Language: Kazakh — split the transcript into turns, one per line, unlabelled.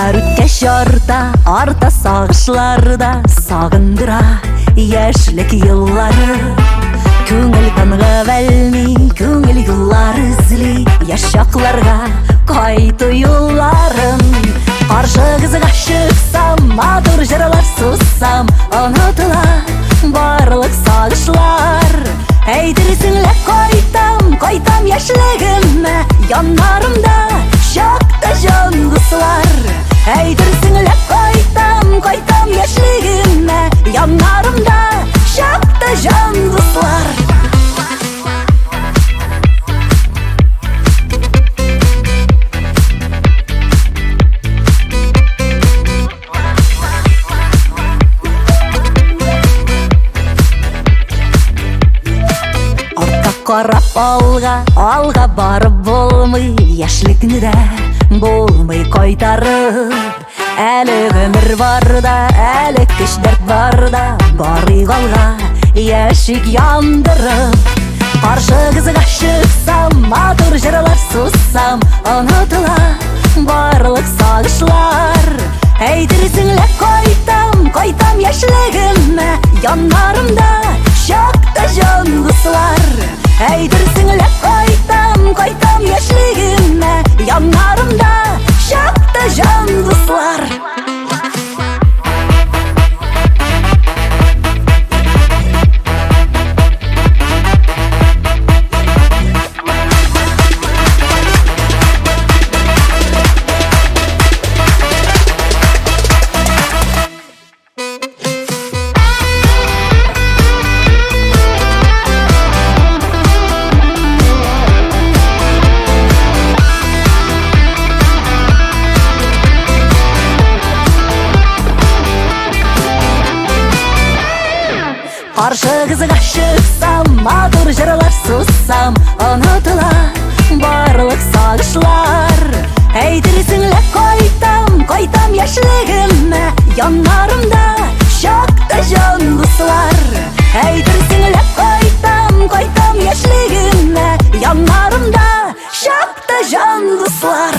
Yıllar ötkeş arta sağışlarda sağındıra yaşlık yılları. Көңіл қанға бәлмей, көңіл юллар ізли, яшақларға қайту юлларын. Қаршы қызға шықсам, матур жырлар сусам, ұнытыла барлық сағышлар. Әйдірсіңләп қайтам яшілігіме, янарымда шақты жангыслар. Әйдірсіңләп қайтам яшілігіме, янарымда şaktı jangıslар. Артқа қарап алға барып болмай, яшілікні де болмай қайтарып. Әлі өмір барда, әлі күш дәрт барда, барыг алға яшік яндырып. Қаршы қызға шықсам, матур жырлар сусам, ұнытыла барлық сағышлар. Әйдірсіңләп қайтам яшілігіме, янарымда шақты жангыслар. Әйдірсіңләп қайтам яшілігіме, янарымда şaktı jangıslар. Қаршы қызға шықсам, матур жырлар сусам, ұнытыла барлық сағышлар. Әйдірсіңләп қайтам яшілігіме, янарымда шақты жангыслар. Әйдірсіңләп қайтам яшілігіме, янарымда шақты жангыслар.